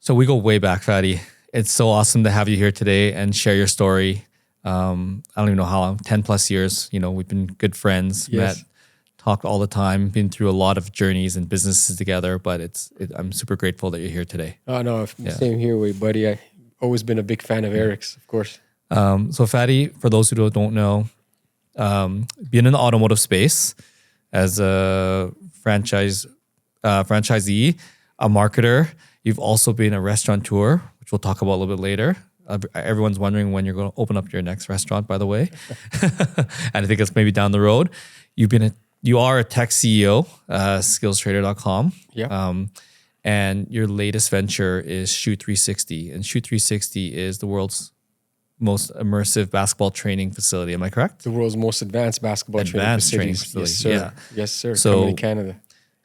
So we go way back, Fadi. It's so awesome to have you here today and share your story. I don't even know how long, 10 plus years. We've been good friends, met, talked all the time, been through a lot of journeys and businesses together, but I'm super grateful that you're here today. Oh, no, same here, buddy. I've always been a big fan of Eric's, of course. So Fadi, for those who don't know, being in the automotive space as a franchisee, a marketer, you've also been a restaurateur, which we'll talk about a little bit later. Everyone's wondering when you're going to open up your next restaurant, by the way. And I think it's maybe down the road. You are a tech CEO, skillstrader.com. Yeah. And your latest venture is Shoot 360. And Shoot 360 is the world's most immersive basketball training facility. Am I correct? The world's most advanced basketball training facility. Yes, sir. Yeah. Yes, sir. So, coming to Canada.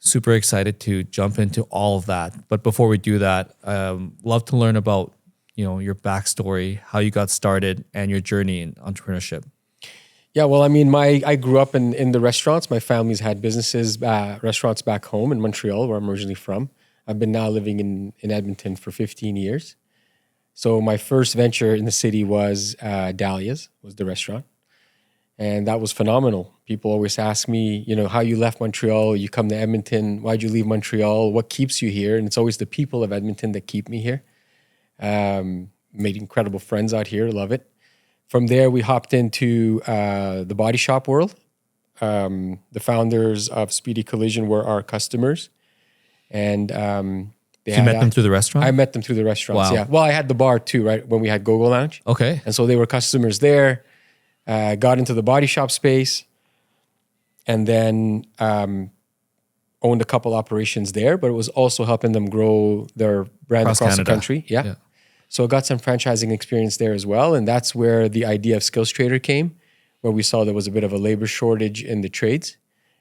Super excited to jump into all of that. But before we do that, love to learn about your backstory, how you got started, and your journey in entrepreneurship. Yeah, well, I mean, I grew up in the restaurants. My family's had businesses, restaurants back home in Montreal, where I'm originally from. I've been now living in Edmonton for 15 years. So my first venture in the city was Dahlia's, was the restaurant. And that was phenomenal. People always ask me, how you left Montreal, you come to Edmonton, why'd you leave Montreal? What keeps you here? And it's always the people of Edmonton that keep me here. Made incredible friends out here, love it. From there, we hopped into the body shop world. The founders of Speedy Collision were our customers. And you met them through the restaurant? I met them through the restaurants, wow. yeah. Well, I had the bar too, right, when we had Go-Go Lounge. Okay. And so they were customers there. Got into the body shop space, and then owned a couple operations there, but it was also helping them grow their brand across the country. Yeah. So I got some franchising experience there as well, and that's where the idea of Skills Trader came, where we saw there was a bit of a labor shortage in the trades.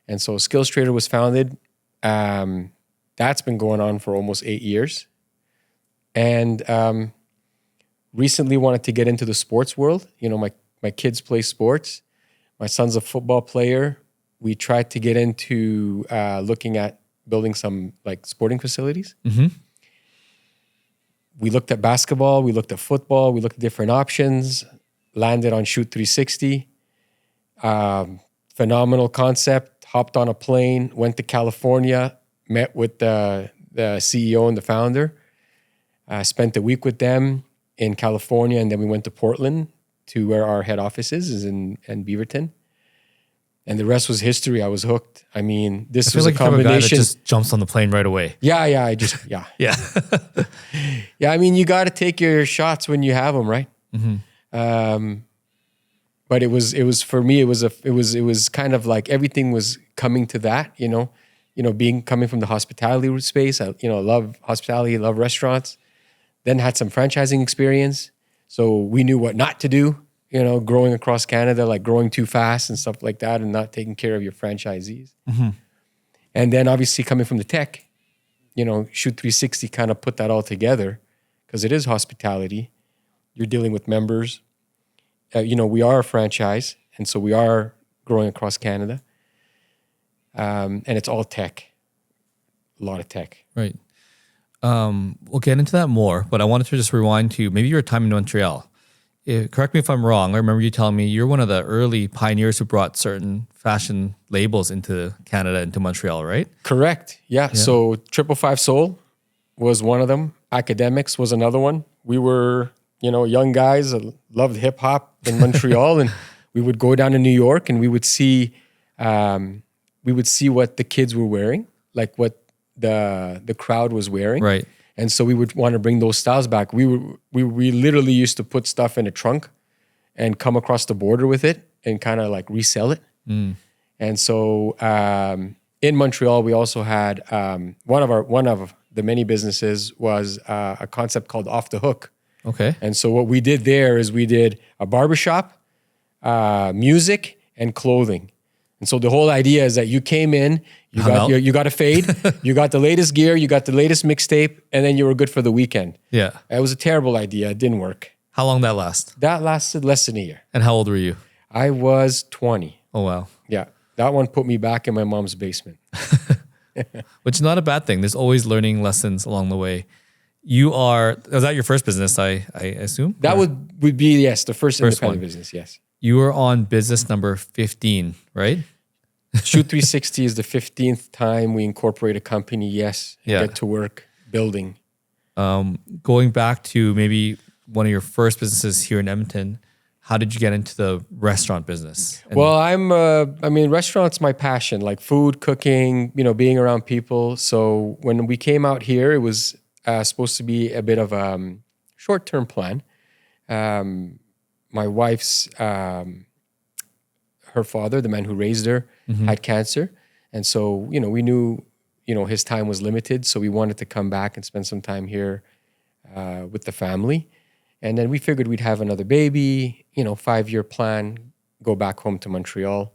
And so Skills Trader was founded. That's been going on for almost 8 years. And recently wanted to get into the sports world. My kids play sports. My son's a football player. We tried to get into looking at building some sporting facilities. Mm-hmm. We looked at basketball. We looked at football. We looked at different options. Landed on Shoot 360. Phenomenal concept. Hopped on a plane. Went to California. Met with the CEO and the founder. Spent a week with them in California, and then we went to Portland, to where our head office is in Beaverton. And the rest was history. I was hooked. I mean, this was a combination. Guy that just jumps on the plane right away. Yeah. Yeah. Yeah, I mean, you got to take your shots when you have them, right? Mm-hmm. But it was for me, it was kind of like everything was coming to that, coming from the hospitality space. I love hospitality, love restaurants. Then had some franchising experience. So we knew what not to do, growing across Canada, like growing too fast and stuff like that, and not taking care of your franchisees. Mm-hmm. And then obviously coming from the tech, Shoot 360 kind of put that all together, because it is hospitality. You're dealing with members. We are a franchise, and so we are growing across Canada. And it's all tech, a lot of tech. Right. We'll get into that more, but I wanted to just rewind to maybe your time in Montreal. Correct me if I'm wrong. I remember you telling me you're one of the early pioneers who brought certain fashion labels into Canada, into Montreal, right? Correct. Yeah. So 555 Soul was one of them. Academics was another one. We were, young guys that loved hip hop in Montreal, and we would go down to New York and we would see what the kids were wearing, like what the crowd was wearing. Right. And so we would want to bring those styles back. We literally used to put stuff in a trunk and come across the border with it and kind of like resell it. Mm. And so in Montreal, we also had one of the many businesses was a concept called Off the Hook. Okay. And so what we did there is we did a barbershop, music, and clothing. And so the whole idea is that you came in, you got a fade, you got the latest gear, you got the latest mixtape, and then you were good for the weekend. Yeah. It was a terrible idea. It didn't work. How long that last? That lasted less than a year. And how old were you? I was 20. Oh, wow. Yeah. That one put me back in my mom's basement. Which is not a bad thing. There's always learning lessons along the way. Was that your first business, I assume? That Or would be, yes, the first independent one. business, yes. You were on business number 15, right? Shoot 360 is the 15th time we incorporate a company, yes, and Yeah. get to work building. Going back to maybe one of your first businesses here in Edmonton, how did you get into the restaurant business? And Well, restaurants my passion, like food, cooking, being around people. So when we came out here, it was supposed to be a bit of a short-term plan. My wife's, her father, the man who raised her, had cancer. And so, we knew, his time was limited. So we wanted to come back and spend some time here with the family. And then we figured we'd have another baby, 5-year plan, go back home to Montreal.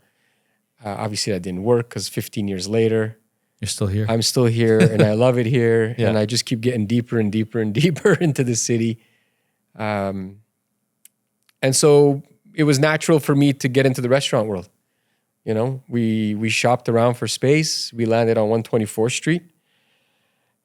Obviously, that didn't work because 15 years later, you're still here. I'm still here and I love it here. Yeah. And I just keep getting deeper and deeper and deeper into the city. And so it was natural for me to get into the restaurant world. We shopped around for space. We landed on 124th Street.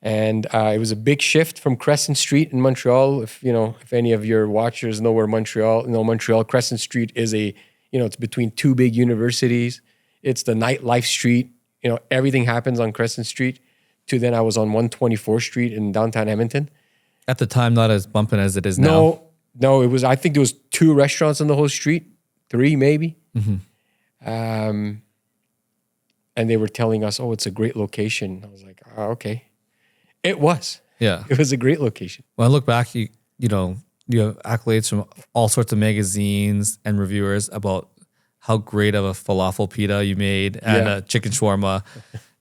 And it was a big shift from Crescent Street in Montreal. If any of your watchers know where Montreal, Crescent Street is it's between two big universities. It's the nightlife street. Everything happens on Crescent Street. To then I was on 124th Street in downtown Edmonton. At the time, not as bumping as it is now. No, it was. I think there was 2 restaurants on the whole street, 3 maybe. And they were telling us, "Oh, it's a great location." I was like, "Oh, okay." It was. Yeah. It was a great location. When I look back, you have accolades from all sorts of magazines and reviewers about how great of a falafel pita you made and a chicken shawarma.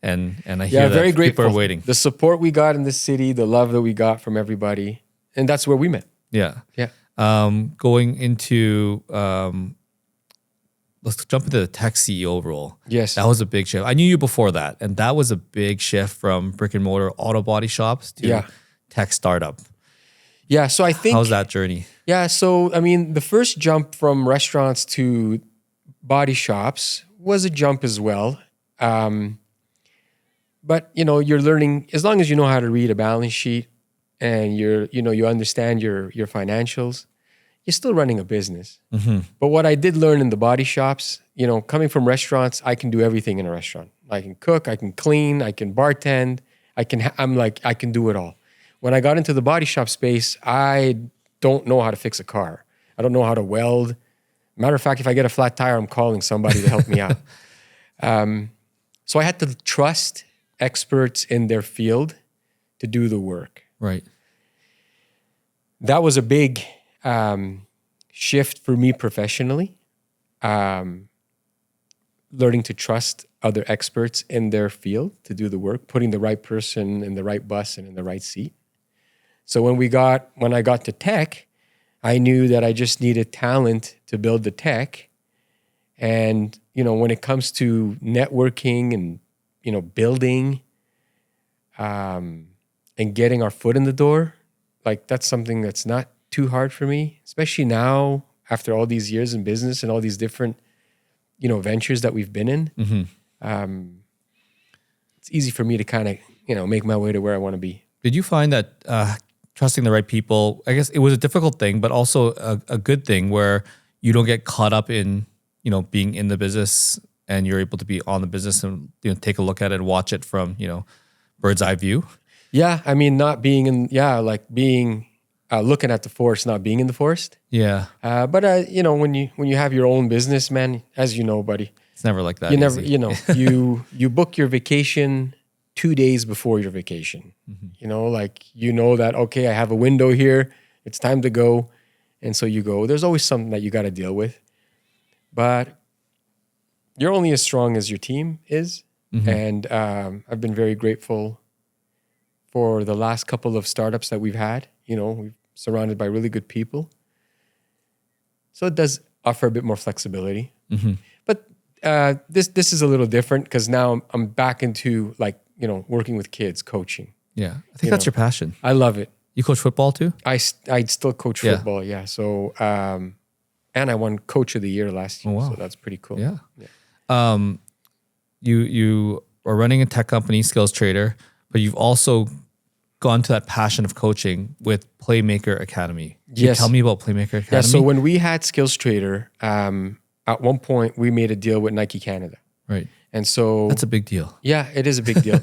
And I hear that very people grateful. are waiting. The support we got in this city, the love that we got from everybody. And that's where we met. Yeah. Yeah. Going into, let's jump into the tech CEO role. Yes. That was a big shift. I knew you before that. And that was a big shift from brick and mortar auto body shops to tech startup. Yeah. So I think. How's that journey? Yeah. So, the first jump from restaurants to body shops was a jump as well. But, you're learning, as long as you know how to read a balance sheet and you understand your financials, you're still running a business. But what I did learn in the body shops, coming from restaurants, I can do everything in a restaurant. I can cook, I can clean, I can bartend, I can do it all. When I got into the body shop space, I don't know how to fix a car. I don't know how to weld. Matter of fact, if I get a flat tire, I'm calling somebody to help me out. So I had to trust experts in their field to do the work. Right. That was a big shift for me professionally. Learning to trust other experts in their field to do the work, putting the right person in the right bus and in the right seat. So when I got to tech, I knew that I just needed talent to build the tech. And, when it comes to networking and, building and getting our foot in the door, like that's something that's not too hard for me, especially now after all these years in business and all these different, ventures that we've been in. It's easy for me to kind of, make my way to where I want to be. Did you find that trusting the right people, I guess it was a difficult thing, but also a good thing where you don't get caught up in, being in the business and you're able to be on the business and, take a look at it and watch it from, bird's eye view? Yeah. Not being being looking at the forest, not being in the forest. Yeah. But when you have your own business, man, as you know, buddy, it's never like that. You never, easy. you book your vacation 2 days before your vacation. That, okay, I have a window here. It's time to go. And so you go. There's always something that you got to deal with. But you're only as strong as your team is. And I've been very grateful for the last couple of startups that we've had. We've surrounded by really good people. So it does offer a bit more flexibility. But this is a little different because now I'm back into working with kids, coaching. Yeah. I think that's your passion. I love it. You coach football too? I still coach football, yeah. So, and I won Coach of the Year last year, so that's pretty cool. Yeah. You are running a tech company, Skills Trader, but you've also gone to that passion of coaching with Playmaker Academy. Can you Yes. tell me about Playmaker Academy? Yeah, so when we had Skills Trader, at one point we made a deal with Nike Canada. Right. And so That's a big deal. yeah, it is a big deal.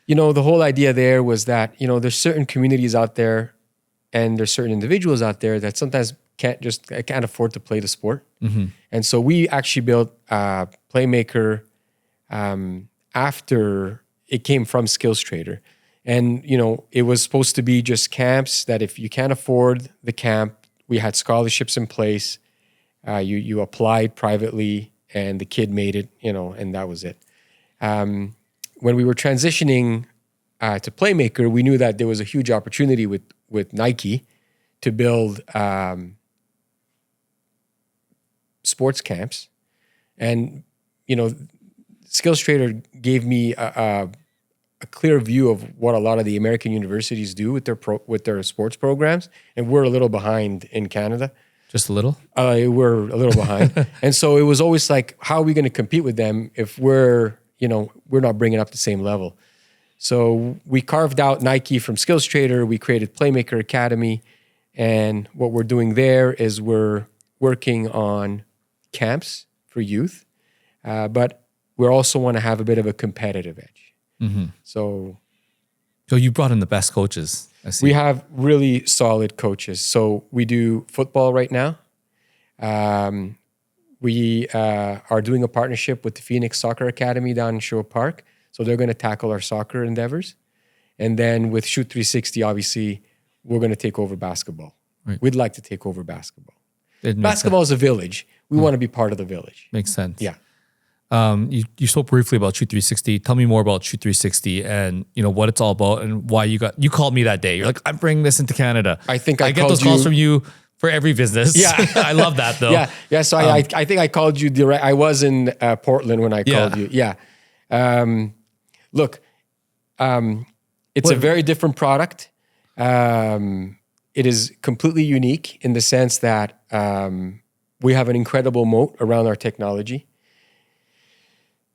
The whole idea there was that, there's certain communities out there and there's certain individuals out there that sometimes can't afford to play the sport. And so we actually built Playmaker after it came from Skills Trader. And, it was supposed to be just camps that if you can't afford the camp, we had scholarships in place. You applied privately and the kid made it, and that was it. When we were transitioning to Playmaker, we knew that there was a huge opportunity with Nike to build sports camps. And, Skills Trader gave me a clear view of what a lot of the American universities do with their sports programs. And we're a little behind in Canada. Just a little? We're a little behind. And so it was always like, how are we going to compete with them if we're not bringing up the same level? So we carved out Nike from Skills Trader. We created Playmaker Academy. And what we're doing there is we're working on camps for youth, but we also want to have a bit of a competitive edge. So you brought in the best coaches. I see. we have really solid coaches. So we do football right now. We are doing a partnership with the Phoenix Soccer Academy down in Sherwood Park. So they're going to tackle our soccer endeavors. And then with Shoot 360, obviously, we're going to take over basketball. Right. We'd like to take over basketball. It makes Basketball is a village. We want to be part of the village. Makes sense. Yeah. You spoke briefly about Shoot 360. Tell me more about Shoot 360 and what it's all about and why you called me that day. You're like, I'm bringing this into Canada. I think I get those calls from you for every business. Yeah. I love that though. Yeah. So I think I called you direct. I was in Portland when I called you. Yeah. Look, it's a very different product. It is completely unique in the sense that we have an incredible moat around our technology.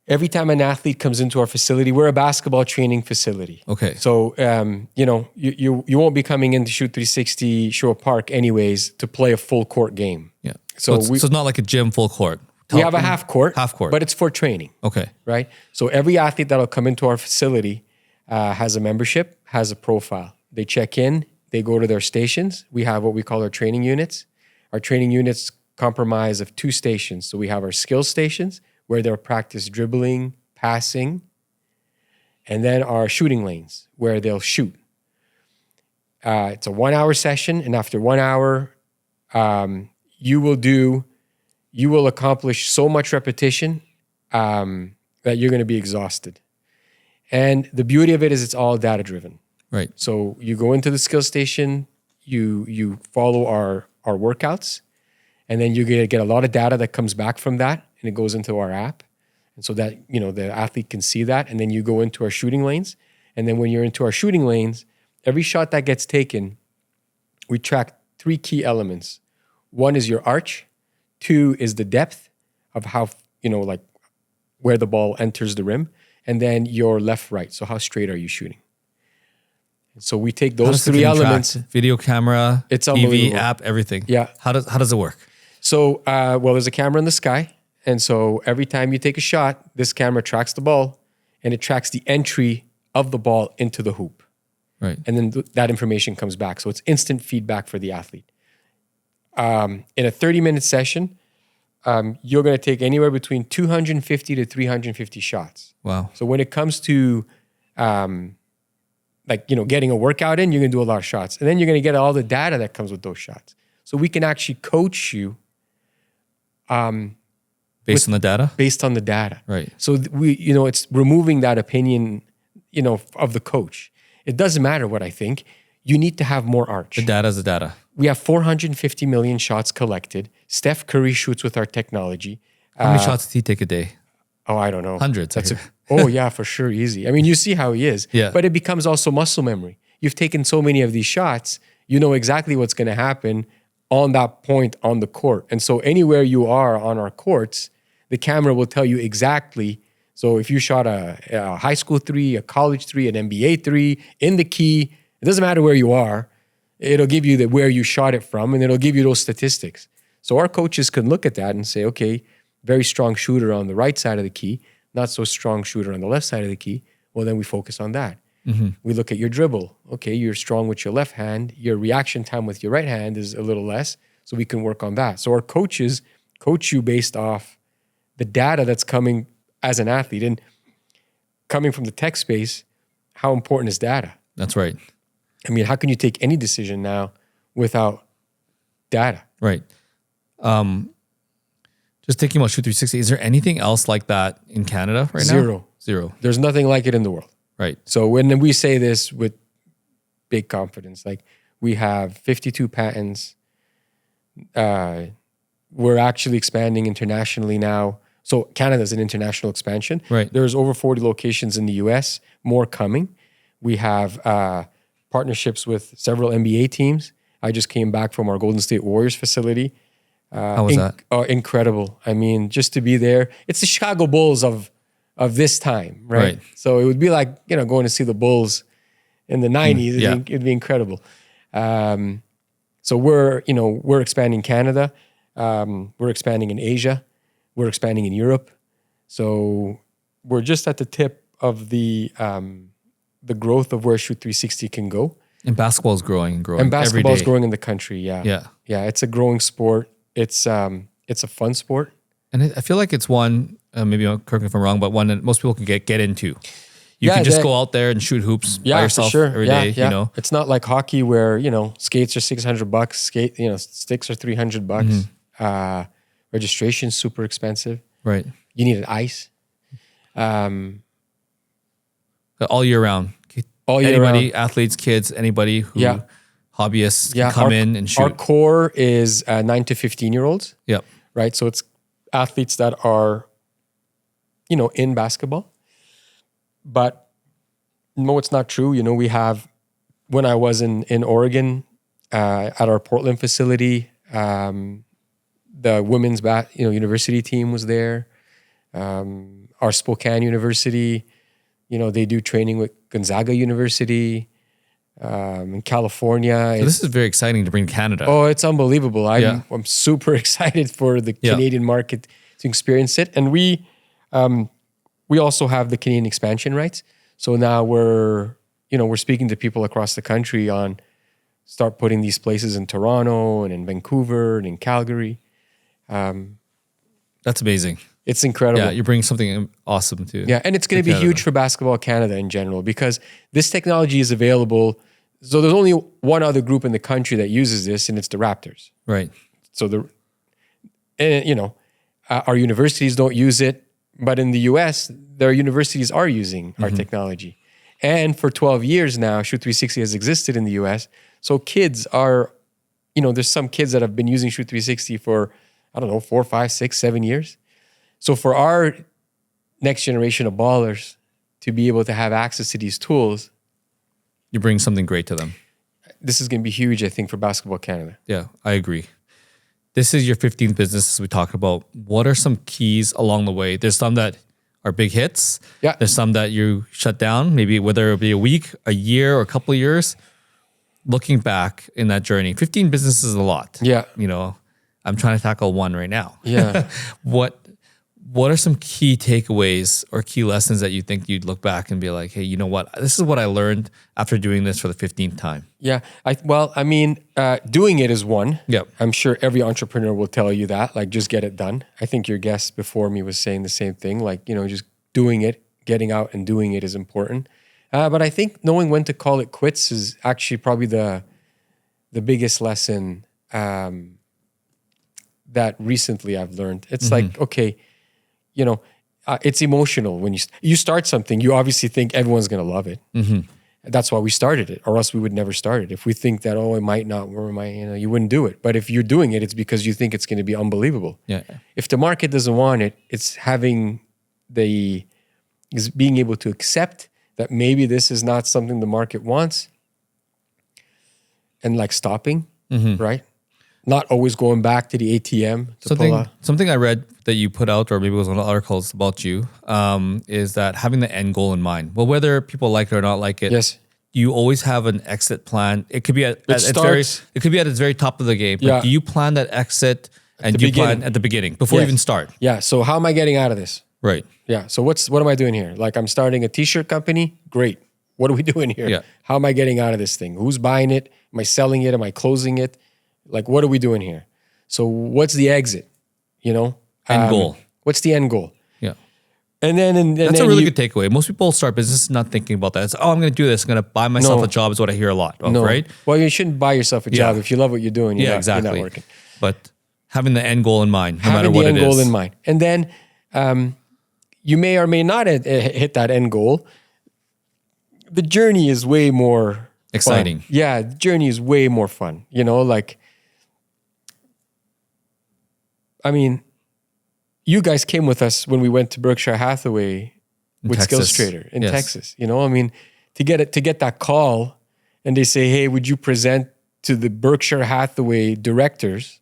Every time an athlete comes into our facility, we're a basketball training facility. Okay. So, you won't be coming into Shoot 360 Sherwood Park anyways to play a full court game. Yeah. So it's not like a gym full court. We have a half court. Half court. But it's for training. Okay. Right? So every athlete that'll come into our facility has a membership, has a profile. They check in, they go to their stations. We have what we call our training units. Our training units comprise of 2 stations. So we have our skills stations where they'll practice dribbling, passing, and then our shooting lanes where they'll shoot. It's a 1-hour session, and after 1 hour, you will accomplish so much repetition that you're going to be exhausted. And the beauty of it is it's all data driven. Right. So you go into the skill station, you follow our workouts, and then you get a lot of data that comes back from that, and it goes into our app. And so that, the athlete can see that. And then you go into our shooting lanes. And then when you're into our shooting lanes, every shot that gets taken, we track 3 key elements. 1 is your arch. 2 is the depth of how, where the ball enters the rim. And then your left, right. So how straight are you shooting? So we take those 3 elements. Video camera, It's EV unbelievable. app, everything. Yeah. How does it work? So, there's a camera in the sky. And so every time you take a shot, this camera tracks the ball and it tracks the entry of the ball into the hoop. Right. And then that information comes back. So it's instant feedback for the athlete. In a 30-minute session, you're going to take anywhere between 250 to 350 shots. Wow. So when it comes to getting a workout in, you're going to do a lot of shots. And then you're going to get all the data that comes with those shots. So we can actually coach you based on the data? Based on the data. Right. So it's removing that opinion, of the coach. It doesn't matter what I think. You need to have more arch. The data is the data. We have 450 million shots collected. Steph Curry shoots with our technology. How many shots does he take a day? Oh, I don't know. Hundreds. Oh, yeah, for sure. Easy. I mean, you see how he is. Yeah. But it becomes also muscle memory. You've taken so many of these shots, you know exactly what's going to happen on that point on the court. And so anywhere you are on our courts, the camera will tell you exactly. So if you shot a high school 3, a college 3, an NBA 3, in the key, It doesn't matter where you are. It'll give you where you shot it from, and it'll give you those statistics. So our coaches can look at that and say, okay, very strong shooter on the right side of the key, not so strong shooter on the left side of the key. Well, then we focus on that. We look at your dribble. Okay, you're strong with your left hand. Your reaction time with your right hand is a little less, so we can work on that. So our coaches coach you based off the data that's coming as an athlete. And coming from the tech space, how important is data? That's right. I mean, how can you take any decision now without data? Right. Just thinking about Shoot 360, is there anything else like that in Canada right now? Zero. There's nothing like it in the world. Right. So when we say this with big confidence, like we have 52 patents. We're actually expanding internationally now. So Canada's an international expansion. Right. There's over 40 locations in the US, more coming. We have partnerships with several NBA teams. I just came back from our Golden State Warriors facility. How was that? Incredible. I mean, just to be there. It's the Chicago Bulls of this time, right? So it would be like, going to see the Bulls in the 90s. It'd be incredible. So we're expanding Canada. We're expanding in Asia. We're expanding in Europe. So we're just at the tip of the growth of where Shoot 360 can go. And basketball is growing and growing. And basketball is growing in the country. Yeah. It's a growing sport. It's a fun sport. And I feel like it's one, maybe correct me if I'm wrong, but one that most people can get into. You can just go out there and shoot hoops by yourself every day. It's not like hockey where, skates are $600, sticks are $300. Registration's super expensive. Right. You need an ice. All year round. Anybody, athletes, kids, anybody who hobbyists can come in and shoot. Our core is 9 to 15-year-olds. Yep. Right. So it's athletes that are, in basketball. But no, it's not true. We have, when I was in Oregon, at our Portland facility, the women's university team was there. Our Spokane University, they do training with Gonzaga University. In California. So this is very exciting to bring to Canada. Oh, it's unbelievable. I'm super excited for the Canadian market to experience it. And we also have the Canadian expansion rights. So now we're speaking to people across the country on start putting these places in Toronto and in Vancouver and in Calgary. That's amazing. It's incredible. Yeah, you're bringing something awesome too. Yeah, and it's going to be huge for Basketball Canada in general because this technology is available. So there's only one other group in the country that uses this, and it's the Raptors. Right. So our universities don't use it, but in the US, their universities are using our technology. And for 12 years now, Shoot 360 has existed in the US. So kids are, there's some kids that have been using Shoot 360 for, 4, 5, 6, 7 years. So for our next generation of ballers to be able to have access to these tools, you bring something great to them. This is going to be huge, I think, for Basketball Canada. Yeah, I agree. This is your 15th business, as we talked about. What are some keys along the way? There's some that are big hits. Yeah. There's some that you shut down, maybe whether it be a week, a year, or a couple of years. Looking back in that journey, 15 businesses is a lot. Yeah. I'm trying to tackle one right now. Yeah. What are some key takeaways or key lessons that you think you'd look back and be like, hey, you know what? This is what I learned after doing this for the 15th time. Yeah. Doing it is one. Yep. I'm sure every entrepreneur will tell you that, like, just get it done. I think your guest before me was saying the same thing, like, just doing it, getting out and doing it is important. But I think knowing when to call it quits is actually probably the biggest lesson that recently I've learned. It's like, okay, it's emotional when you start something. You obviously think everyone's going to love it. That's why we started it, or else we would never start it. If we think that it might not, you wouldn't do it. But if you're doing it, it's because you think it's going to be unbelievable. Yeah. If the market doesn't want it, it's being able to accept that maybe this is not something the market wants, and like stopping, right? Not always going back to the ATM to pull out. Something I read that you put out, or maybe it was one of the articles about you, is that having the end goal in mind. Well, whether people like it or not like it, yes, you always have an exit plan? It could be it could be at its very top of the game. But Yeah. do you plan that exit and do you plan at the beginning before you Yes. even start? Yeah. So how am I getting out of this? Right. Yeah. So what am I doing here? Like I'm starting a t-shirt company. Great. What are we doing here? Yeah. How am I getting out of this thing? Who's buying it? Am I selling it? Am I closing it? Like, what are we doing here? So what's the exit? You know? End goal. What's the end goal? Yeah. And then That's a really good takeaway. Most people start business not thinking about that. It's, oh, I'm going to do this. I'm going to buy myself No. a job is what I hear a lot of, No. right? Well, you shouldn't buy yourself a job. Yeah. If you love what you're doing, you're Exactly. you're not working. But having the end goal in mind, no Having matter the what end it goal is. in mind. And then you may or may not hit that end goal. The journey is way more Exciting. fun. Yeah, the journey is way more fun. You know, like, I mean, you guys came with us when we went to Berkshire Hathaway with Texas. Skills Trader in Yes. Texas. You know, I mean, to get that call and they say, hey, would you present to the Berkshire Hathaway directors?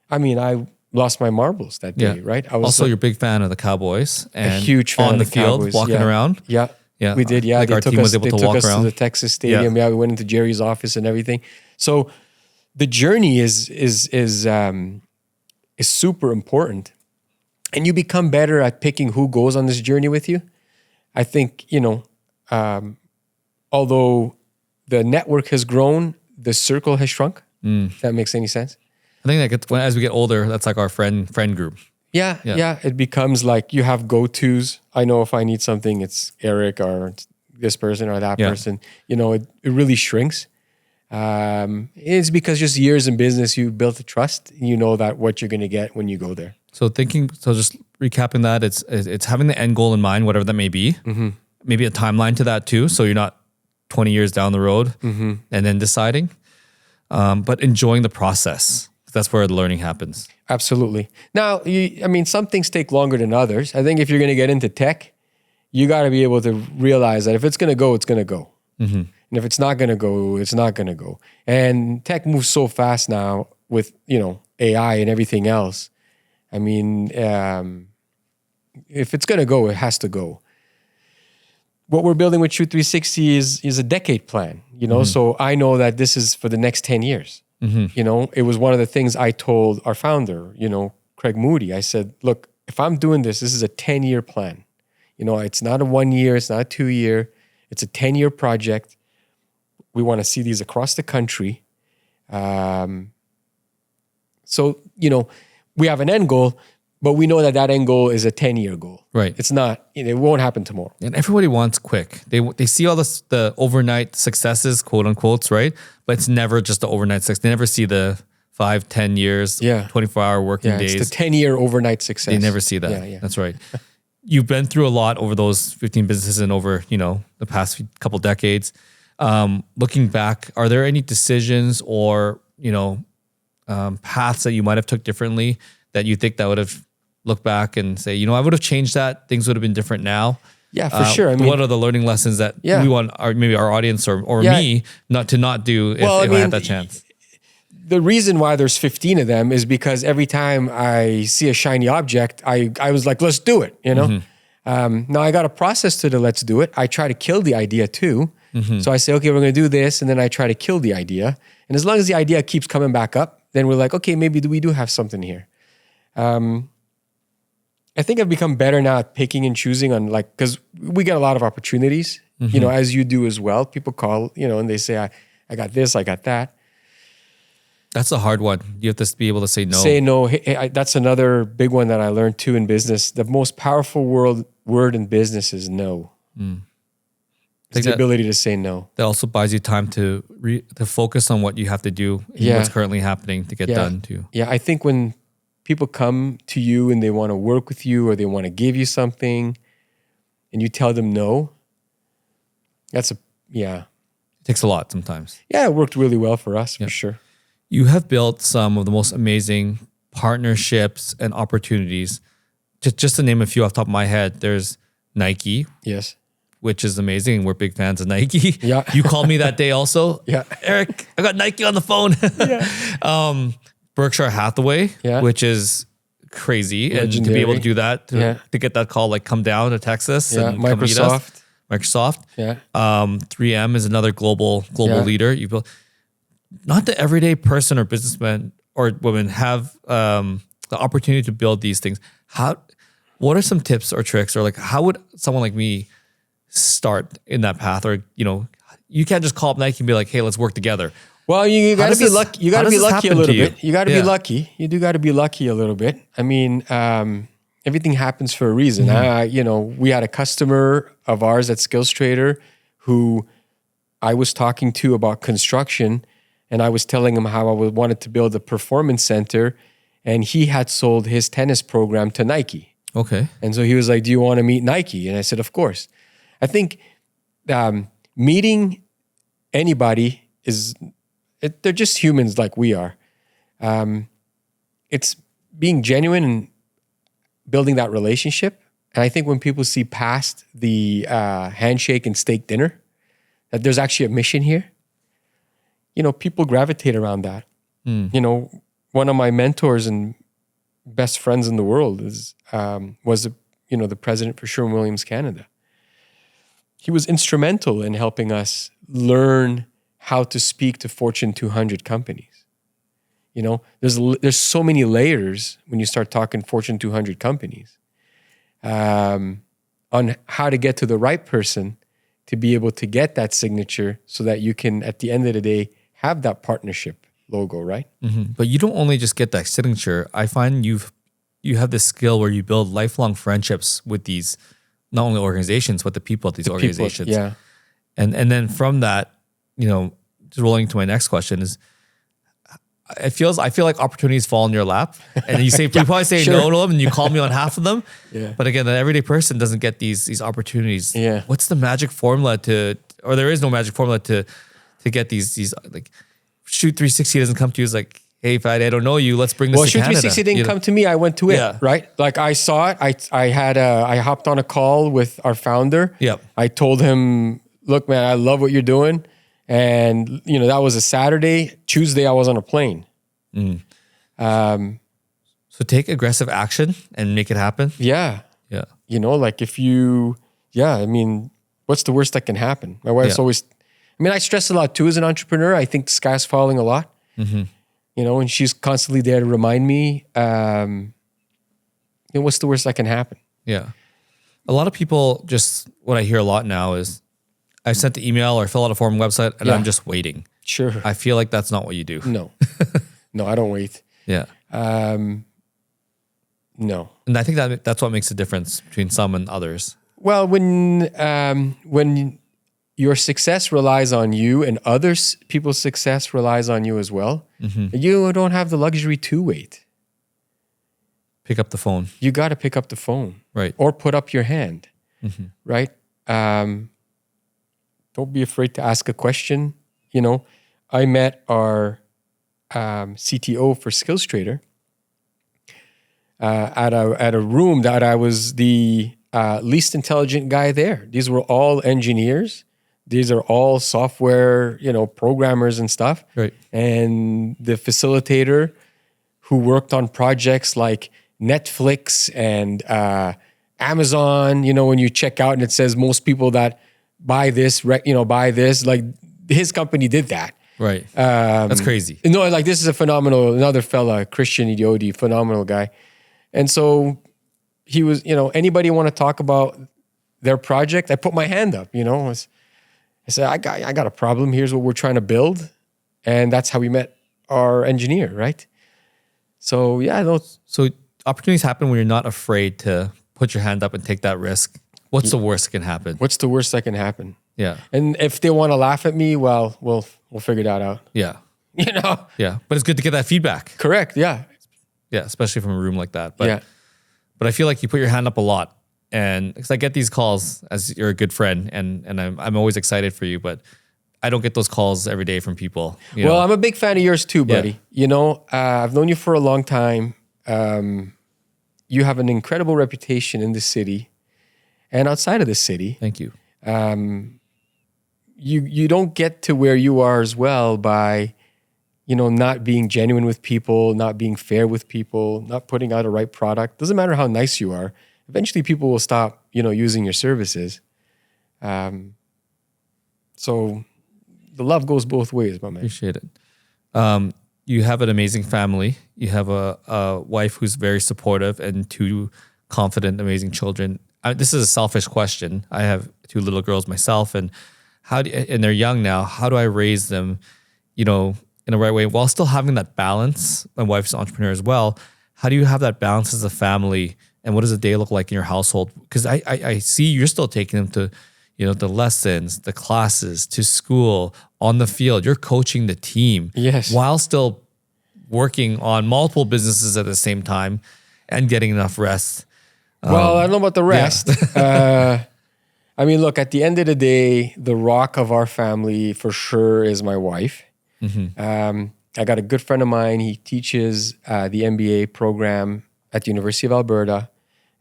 I mean, I lost my marbles that day, Yeah. right? I was Also, you're a big fan of the Cowboys. And huge fan on of the the field, Cowboys, walking yeah. around. Yeah. Yeah. We did, yeah. Like our team was able they to took walk us around. to the Texas Stadium. Yeah. We went into Jerry's office and everything. So the journey is super important. And you become better at picking who goes on this journey with you. I think, you know, although the network has grown, the circle has shrunk. If that makes any sense. I think as we get older, that's like our friend group. Yeah. It becomes like you have go-tos. I know if I need something, it's Eric or it's this person or that Yeah. person. You know, it really shrinks. It's because just years in business, you built a trust. You know that what you're going to get when you go there. So just recapping that, it's having the end goal in mind, whatever that may be. Mm-hmm. Maybe a timeline to that too, so you're not 20 years down the road Mm-hmm. and then deciding. But enjoying the process. That's where the learning happens. Absolutely. Now, some things take longer than others. I think if you're going to get into tech, you got to be able to realize that if it's going to go, it's going to go. Mm-hmm. And if it's not going to go, it's not going to go. And tech moves so fast now with, you know, AI and everything else. I mean, if it's going to go, it has to go. What we're building with Shoot 360 is a decade plan, you know? So I know that this is for the next 10 years. You know, it was one of the things I told our founder, you know, Craig Moody. I said, look, if I'm doing this is a 10-year plan. You know, it's not a 1 year, it's not a 2 year, it's a 10-year project. We want to see these across the country. So, you know, we have an end goal, but we know that end goal is a 10-year goal. Right. It's not, it won't happen tomorrow. And everybody wants quick. They see all the overnight successes, quote unquote, right? But it's never just the overnight success. They never see the 5, 10 years, 24-hour working days. It's the 10-year overnight success. They never see that. Yeah. That's right. You've been through a lot over those 15 businesses and over, you know, the past couple decades. Looking back, are there any decisions or, you know, paths that you might have took differently that you think that would have looked back and say, you know, I would have changed that. Things would have been different now. Yeah, for sure. I mean, what are the learning lessons that we want maybe our audience or me not do if I had that chance? The reason why there's 15 of them is because every time I see a shiny object, I was like, let's do it, you know? Now I got a process to the let's do it. I try to kill the idea too. So I say, okay, we're going to do this. And then I try to kill the idea. And as long as the idea keeps coming back up, then we're like, okay, maybe we do have something here. I think I've become better now at picking and choosing on like, because we get a lot of opportunities, you know, as you do as well. People call, you know, and they say, I got this, I got that. That's a hard one. You have to be able to say no. Say no. Hey, that's another big one that I learned too in business. The most powerful word in business is no. It's the ability to say no. That also buys you time to focus on what you have to do and what's currently happening to get done too. Yeah, I think when people come to you and they want to work with you or they want to give you something and you tell them no, it takes a lot sometimes. Yeah, it worked really well for us, for sure. You have built some of the most amazing partnerships and opportunities. Just to name a few off the top of my head, there's Nike. Yes. Which is amazing. We're big fans of Nike. Yeah. You called me that day also. Yeah. Eric, I got Nike on the phone. Berkshire Hathaway, which is crazy. Legendary. And to be able to do that, to get that call, like come down to Texas and come meet us. Microsoft. Microsoft. Yeah. 3M is another global Yeah. leader. You build, not the everyday person or businessman or women have the opportunity to build these things. What are some tips or tricks, or like how would someone like me start in that path? Or you can't just call up Nike and be like, hey, let's work together. Well, you got to does be this- lucky. You how got to does be this lucky a happen little to you? bit. You got to Yeah. be lucky. You do got to be lucky a little bit. I mean, everything happens for a reason. We had a customer of ours at Skills Trader who I was talking to about construction, and I was telling him how I wanted to build a performance center, and he had sold his tennis program to Nike. Okay. And so he was like, do you want to meet Nike? And I said, of course. I think meeting anybody they're just humans like we are. It's being genuine and building that relationship. And I think when people see past the handshake and steak dinner, that there's actually a mission here, people gravitate around that. One of my mentors and best friends in the world was the president for Sherwin-Williams Canada. He was instrumental in helping us learn how to speak to Fortune 200 companies. There's so many layers when you start talking Fortune 200 companies on how to get to the right person to be able to get that signature so that you can, at the end of the day, have that partnership logo, right? Mm-hmm. But you don't only just get that signature. I find you have this skill where you build lifelong friendships with these, not only organizations, but the people at these organizations. Yeah. And then from that, just rolling to my next question is, I feel like opportunities fall in your lap, and you probably say sure. no to them, and you call me on half of them. Yeah. But again, the everyday person doesn't get these opportunities. Yeah. What's the magic formula or there is no magic formula to get these like Shoot 360 doesn't come to you as like, hey, Fadi, I don't know you. Let's bring this to Shoot Canada. 360 didn't come to me. I went to it, Yeah. right? Like I saw it. I hopped on a call with our founder. Yep. I told him, look, man, I love what you're doing. And, that was a Saturday. Tuesday, I was on a plane. So take aggressive action and make it happen. Yeah. Yeah. What's the worst that can happen? My wife's always, I stress a lot too as an entrepreneur. I think the sky's falling a lot. Mm-hmm. And she's constantly there to remind me, what's the worst that can happen? Yeah. A lot of people what I hear a lot now is I sent the email or fill out a form website and I'm just waiting. Sure. I feel like that's not what you do. No. No, I don't wait. Yeah. No. And I think that's what makes the difference between some and others. Well, when your success relies on you and people's success relies on you as well, you don't have the luxury to wait. Pick up the phone. You got to pick up the phone. Right. Or put up your hand. Right? Don't be afraid to ask a question. I met our CTO for Skills Trader at a room that I was the least intelligent guy there. These were all engineers. These are all software, programmers and stuff. Right. And the facilitator who worked on projects like Netflix and Amazon, when you check out and it says most people that buy this, buy this, like his company did that. Right. That's crazy. No, like this is another fella, Christian Idioti, phenomenal guy. And so he was, anybody want to talk about their project? I put my hand up, I said, I got a problem. Here's what we're trying to build. And that's how we met our engineer, right? So yeah. So opportunities happen when you're not afraid to put your hand up and take that risk. What's the worst that can happen? What's the worst that can happen? Yeah. And if they want to laugh at me, well, we'll figure that out. Yeah. Yeah. But it's good to get that feedback. Correct. Yeah. Yeah. Especially from a room like that. But, yeah. But I feel like you put your hand up a lot. And because I get these calls as you're a good friend and I'm always excited for you, but I don't get those calls every day from people. Well, I'm a big fan of yours too, buddy. Yeah. I've known you for a long time. You have an incredible reputation in the city and outside of the city. Thank you. You don't get to where you are as well by, not being genuine with people, not being fair with people, not putting out a right product. Doesn't matter how nice you are. Eventually people will stop, using your services. So the love goes both ways, my man. Appreciate it. You have an amazing family. You have a wife who's very supportive and two confident, amazing children. This is a selfish question. I have two little girls myself, and and they're young now. How do I raise them, in the right way while still having that balance? My wife's an entrepreneur as well. How do you have that balance as a family? And what does a day look like in your household? Because I see you're still taking them to, the lessons, the classes, to school, on the field. You're coaching the team. Yes. While still working on multiple businesses at the same time and getting enough rest. Well, I don't know about the rest. I mean, look, at the end of the day, the rock of our family for sure is my wife. I got a good friend of mine. He teaches the MBA program at the University of Alberta.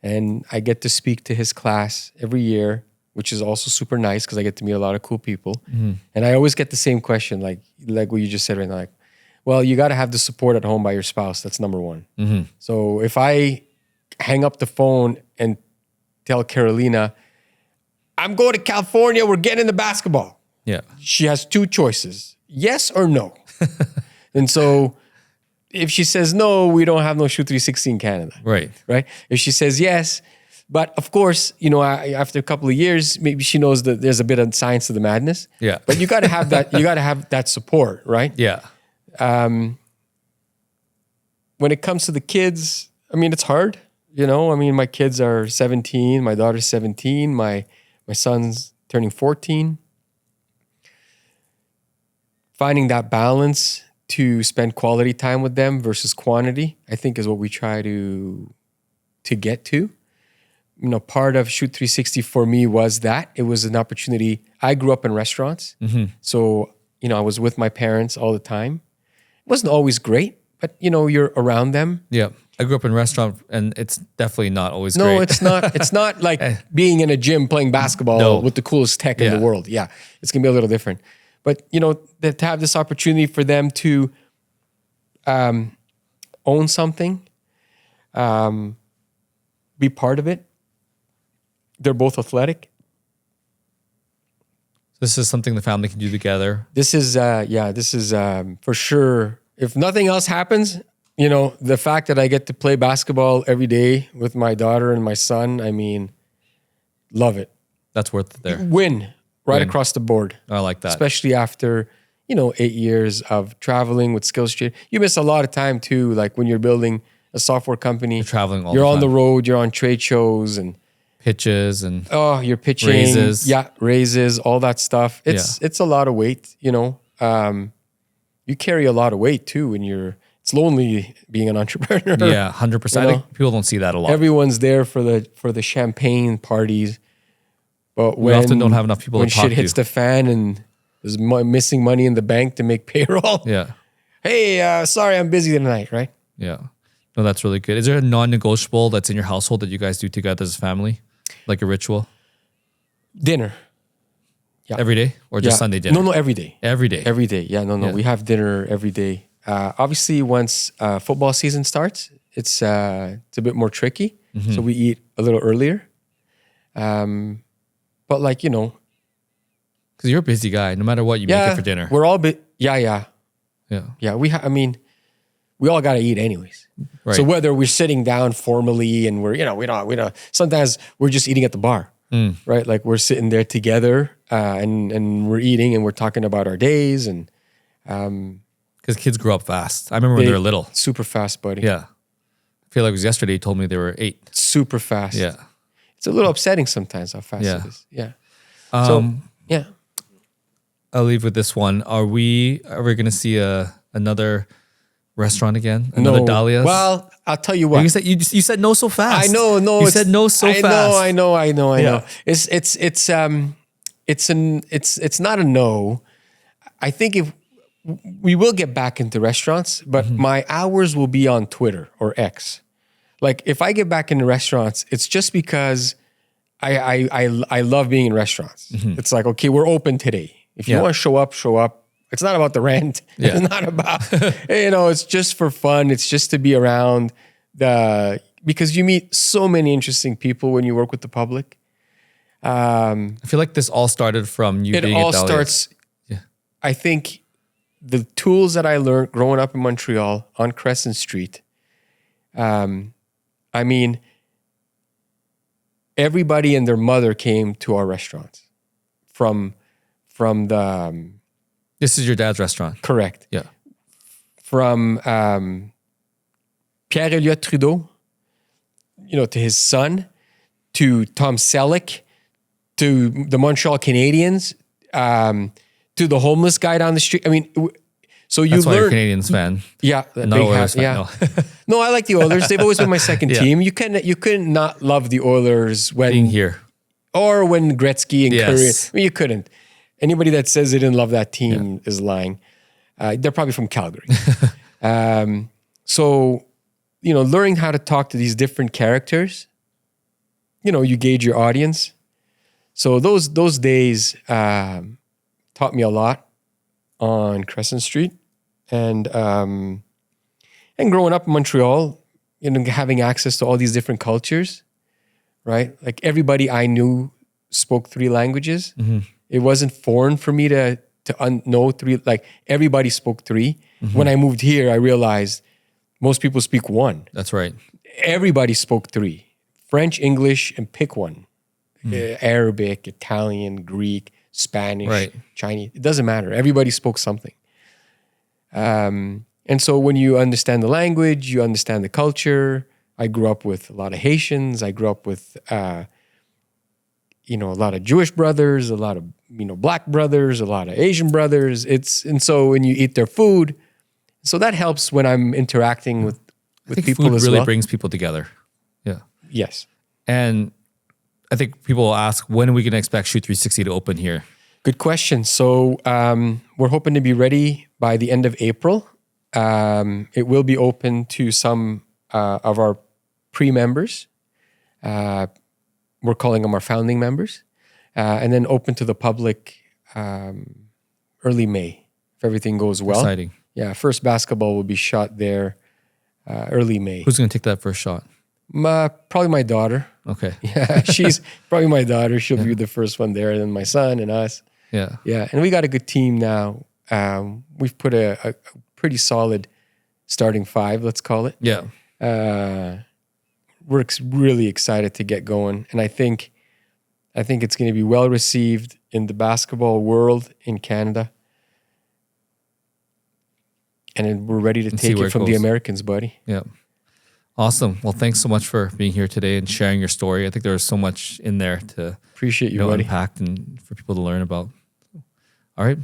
And I get to speak to his class every year, which is also super nice because I get to meet a lot of cool people. And I always get the same question, like what you just said right now. Like, well, you got to have the support at home by your spouse. That's number one. So if I hang up the phone and tell Carolina, I'm going to California, we're getting into basketball. Yeah. She has two choices, yes or no. And so if she says no, we don't have no Shoot 360 in Canada. Right. If she says yes, but of course, after a couple of years, maybe she knows that there's a bit of science to the madness. Yeah. But you got to have that. You got to have that support, right? Yeah. When it comes to the kids, I mean, it's hard. My kids are 17. My daughter's 17. My son's turning 14. Finding that balance to spend quality time with them versus quantity, I think, is what we try to get to. Part of Shoot 360 for me was that it was an opportunity. I grew up in restaurants. So, I was with my parents all the time. It wasn't always great, but you're around them. Yeah. I grew up in a restaurant, and it's definitely not always great. No, it's not. It's not like being in a gym playing basketball with the coolest tech in the world. Yeah, it's going to be a little different. But, to have this opportunity for them to own something, be part of it. They're both athletic. This is something the family can do together. This is for sure. If nothing else happens, the fact that I get to play basketball every day with my daughter and my son, I mean, love it. That's worth it there. Win across the board. I like that. Especially after, 8 years of traveling with Skillshare. You miss a lot of time too, like when you're building a software company. You're traveling all You're the on time. the road, you're on trade shows and pitches and you're pitching. raises. Yeah, raises, all that stuff. It's a lot of weight, You carry a lot of weight too when it's lonely being an entrepreneur. Yeah, 100%. I think people don't see that a lot. Everyone's there for the champagne parties. But We often don't have enough people when to talk shit hits to. the fan and there's missing money in the bank to make payroll. Yeah. Hey, sorry, I'm busy tonight, right? Yeah. No, that's really good. Is there a non-negotiable that's in your household that you guys do together as a family? Like a ritual? Dinner. Yeah. Every day? Or just Sunday dinner? No, every day. Every day. Every day. Yeah, no. Yeah. We have dinner every day. Obviously, once football season starts, it's a bit more tricky. So we eat a little earlier. But Because you're a busy guy. No matter what, you make it for dinner. We're all yeah. Yeah. We all got to eat anyways. Right. So whether we're sitting down formally and we don't, sometimes we're just eating at the bar, right? Like we're sitting there together and we're eating and we're talking about our days and. Because kids grow up fast. I remember when they were little. Super fast, buddy. Yeah. I feel like it was yesterday you told me they were 8. Super fast. Yeah. It's a little upsetting sometimes how fast Yeah. it is. Yeah. Yeah. I'll leave with this one. Are we ever going to see another restaurant again? Another Dahlia's? Well, I'll tell you what. You said no so fast. I know. No, You said no so fast. I know. Yeah. It's not a no. I think if we will get back into restaurants, but my hours will be on Twitter or X. Like if I get back into restaurants, it's just because I love being in restaurants. It's like, okay, we're open today. If you want to show up, show up. It's not about the rent. Yeah. It's not about, it's just for fun. It's just to be around because you meet so many interesting people when you work with the public. I feel like this all started from you It being all at Dahlia's. starts, Yeah. I think the tools that I learned growing up in Montreal on Crescent Street, I mean, everybody and their mother came to our restaurants from the, This is your dad's restaurant. correct, Yeah. from Pierre Elliott Trudeau, to his son, to Tom Selleck, to the Montreal Canadiens, to the homeless guy down the street. I mean, so you That's why you're a learn. Canadians fan. Yeah, Not big Oilers hat, fan. yeah. No. No, I like the Oilers. They've always been my second Yeah. team. You couldn't not love the Oilers when Being here. or when Gretzky and Yes. Curry. I mean, you couldn't. Anybody that says they didn't love that team is lying. They're probably from Calgary. So, learning how to talk to these different characters, you gauge your audience. So those days taught me a lot on Crescent Street, and growing up in Montreal, having access to all these different cultures, right? Like everybody I knew spoke 3 languages. Mm-hmm. It wasn't foreign for me to know 3. Like everybody spoke 3. Mm-hmm. When I moved here, I realized most people speak 1. That's right. Everybody spoke 3: French, English, and pick one. Arabic, Italian, Greek, Spanish, Right. Chinese. It doesn't matter. Everybody spoke something. And so when you understand the language, you understand the culture. I grew up with a lot of Haitians. I grew up with, a lot of Jewish brothers, a lot of, Black brothers, a lot of Asian brothers. And so when you eat their food, so that helps when I'm interacting with I think people food as really well. brings people together. Yeah. Yes. And I think people will ask, when are we going to expect Shoot 360 to open here? Good question. So we're hoping to be ready by the end of April. It will be open to some of our pre-members. We're calling them our founding members. And then open to the public early May, if everything goes well. Exciting. Yeah, first basketball will be shot there early May. Who's going to take that first shot? Probably my daughter. Okay. Yeah, she's probably my daughter. She'll be the first one there, and then my son and us. Yeah. Yeah, and we got a good team now. We've put a pretty solid starting 5, let's call it. Yeah. We're really excited to get going, and I think it's going to be well received in the basketball world in Canada, and then we're ready to see take where it it from the goes. Americans, buddy. Yeah. Awesome. Well, thanks so much for being here today and sharing your story. I think there was so much in there to Appreciate you, buddy. unpack and for people to learn about. All right.